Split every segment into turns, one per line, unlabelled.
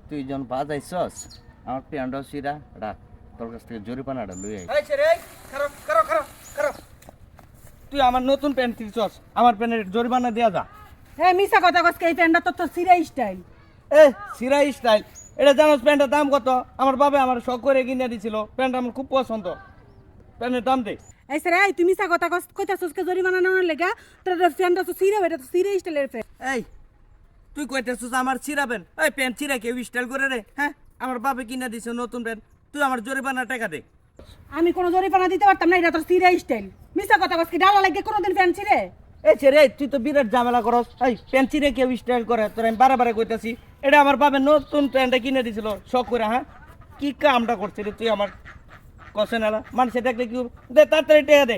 তুই যখন বাজাইছস আমার প্যান্ডাও সিরা রাখ, তোর কাছ থেকে জরিপানাটা লই আই।
এই ছেড়ে এই খারাপ খারাপ খারাপ খারাপ তুই আমার নতুন প্যান্ট কিনছস, আমার প্যান্টের জরিমানা দেয়া যা।
হ্যাঁ মিছা কথা কস, এই প্যান্টটা তো তোর সিরা স্টাইল।
এ সিরাই স্টাইল, এটা জানোস প্যান্টের দাম কত? আমার বাবা আমার শখ করে কিনে দিছিল, প্যান্টটা আমার খুব পছন্দ, প্যান্টের দাম দে।
এই স্যার এই তুমি মিছা কথা কস, কইতাছস কে জরিমানা নেওয়ার লাগা? তোর প্যান্টটা তো সিরা, এটা তো সিরা স্টাইলের প্যান্ট।
এই তুই কইতেছিস আমার চিরাবেন? এই প্যান্ট চিরা কেউ স্টাইল করে রে? হ্যাঁ, আমার বাবা কিনে দিছে নতুন প্যান্ট, তুই আমার জরিমানা টাকা দে।
আমি কোনো জরিমানা দিতে পারতাম না, এটা তোর সিরা স্টাইল। মিছা কথা কস, কি ডালা লাগে কোনোদিন প্যান্ট ছিঁড়ে?
এই ছেড়ে তুই তো বিরাট ঝামেলা করস। এই প্যান্ট চিরে কেউ স্টাইল করে? তোর আমি বারে কইতাছি, এটা আমার বাবা নতুন প্যান্টটা কিনে দিছিল শখ করে। হ্যাঁ, কি কামটা করছিলি তুই আমার কষে নালা? মানুষে দেখলে কি দে, তাড়াতাড়ি টেয়া দে।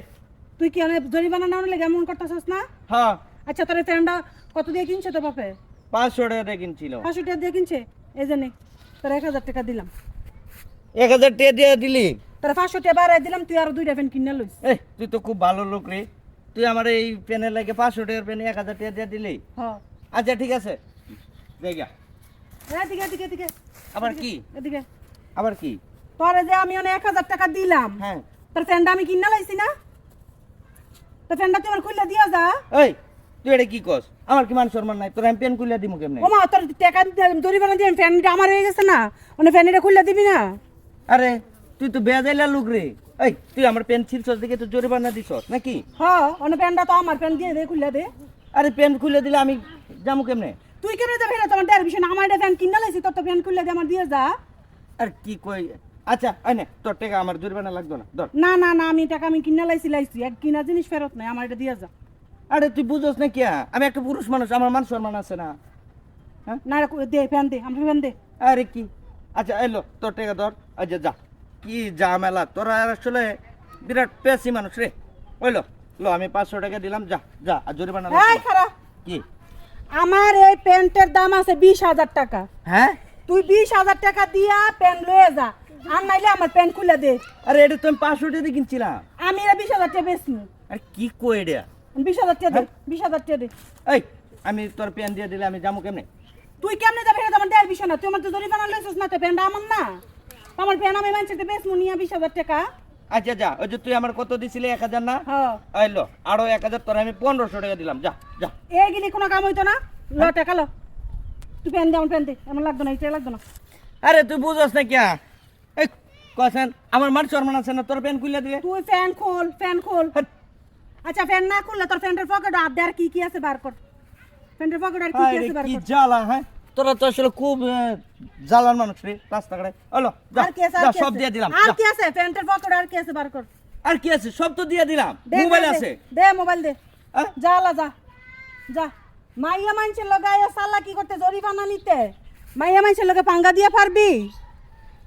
তুই কি অনেক জরিমানা নেওয়ার লাগে এমন করতেছস না?
হ্যাঁ,
আচ্ছা তোর প্যান্টটা কত দিয়ে কিনছে তো বাপে?
500 টাকা দিয়ে কিনছিল।
500 টাকা দিয়ে কিনছে, এই জন্য তোর 1000 টাকা দিলাম।
1000 টাকা দিয়ে দিলি?
তোর 500 টাকা বাড়াই দিলাম, তুই আরো 2টা প্যান্ট কিনে লইস।
এই তুই তো খুব ভালো লোক রে, তুই আমার এই প্যানের লাগে 500 টাকার প্যানে 1000 টাকা দিয়ে দিলি।
হ্যাঁ
আচ্ছা ঠিক আছে, দেখা
এদিকে এদিকে এদিকে
আবার কি?
এদিকে।
আবার কি?
তোরে যে আমি অনেক 1000 টাকা দিলাম,
হ্যাঁ,
তোর প্যান্টটা আমি কিনে লাইছি না? তোর প্যান্টটা তুই আমার খুলে দিয়া যা।
এই তুই এটা কি কস? আমার কি মান সম্মান নাই? তোর আমি প্যান খুলে দিমু কেমনে?
ওমা তোর টাকা জরিমানা দিয়ে প্যান্টটা আমার হয়ে গেছে না, মানে প্যান্টটা খুলে দিবি না?
আরে তুই তো বেজাইলা লোক রে। এই তুই আমার প্যান্ট ছিঁড়ছস দেখে তো জরিমানা দিছস নাকি?
হ্যাঁ, মানে প্যান্টটা তো আমার, প্যান্ট দিয়ে দে, খুলে দে।
আরে প্যান্ট খুলে দিলে আমি যাবো কেমনে?
তুই কেন যাবি না? তোমার ডের বিষয় না, আমার এটা প্যান্ট কিনে লাইছি, তোর তো প্যান্ট খুলে দে, আমার দিয়ে যা।
আর কি কই? আচ্ছা আই নে, তোর টাকা আমার জরিমানা লাগবে না, ধর।
না না না, আমি টাকা আমি কিনে লাইছি, এক কিনা জিনিস ফেরত নাই, আমার এটা দিয়ে যা।
আরে তুই বুঝছস না কি? আমি একটা পুরুষ মানুষ, আমার মান সম্মান আছে না?
না দে প্যান্ট দে, আমার প্যান্ট দে।
আরে কি? আচ্ছা এলো তোর টাকা ধর। আচ্ছা যা, কি ঝামেলা তোরা আসলে, বিরাট পেশি মানুষ রে। ওইলো লো, আমি 500 টাকা দিলাম, যা যা, আর জরিমানা লাগবে
এই
না।
খারাপ,
কি?
আমার এই প্যান্টের দাম আছে 20,000 টাকা।
হ্যাঁ,
তুই 20,000 টাকা দিয়া প্যান্ট লয়ে যা, আর নাইলে আমার প্যান্ট খুলে দে।
আরে এটা তো আমি 500 টাকা দিয়ে কিনছিলাম।
আমি এটা 20,000 টাকা বেচনি।
আরে কি কই এটা?
20,000 টাকা দে, 20,000 টাকা দে।
এই আমি তোর প্যান দিয়ে দিলে আমি যাবো কেমনে?
তুই কেমনে যাবি? এটা আমার দেয়ার বিষয় না, তুই আমার তো জরিমানা লইছিস না, তো প্যান্ট আমার না। আমার প্যান্ট আমি মানছিতে বেচমু নিয়া 20,000 টাকা।
আচ্ছা যা, ওই যে তুই আমার কত দিছিলি 1000 না?
হ্যাঁ,
আইলো আরো 1000, তোর আমি 1500 টাকা দিলাম, যা যা।
এইগুলি কোনো কাম হইতো না। ল টাকা ল, তুই প্যান্ট দে, আমার প্যান্ট দে, আমার লাগতো না, এটা লাগতো না।
আরে তুই বুঝছ না কিয়া? এই কসেন আমার মান সম্মান আছে না? তোর প্যান খুলে দিলে
তুই ফ্যান খোল, ফ্যান খোল। আচ্ছা ফ্যান না খুললে তোর প্যান্টের পকেট হাত দে, আর কি কি আছে বার কর। প্যান্টের পকেট আর কি কি আছে বার
কি
কর।
জ্বালা। হ্যাঁ, তোরা তো আসলে খুব জ্বালার মানুষ রে রাস্তাঘাটে। হলো যা
আর কি আছে?
যা,
আর কি
সব
আছে?
দিয়ে দিলাম,
আর
যা।
কি আছে? প্যান্টের পকেট আর কি আছে বার কর।
আর কি আছে? সব তো দিয়ে দিলাম,
দে,
মোবাইল
দে,
আছে।
দে মোবাইল দে।
হ্যাঁ?
যা লা যা যা। মাইয়া মাইনছের লগে আইয়া সালা কি করতে, জরিমানা নিতে? মাইয়া মাইনছের লগে পাঙ্গা দিয়ে পারবি?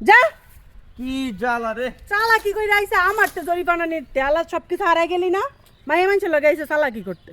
যা।
কি জ্বালা রে।
সালা কি কইরা আইছে আমার তো জরিমানা নিতে? আল্লাহ সবকিছু হারাই গেলি না, মাইয়া মাইনছের লগে আইছে সালা কি করতে?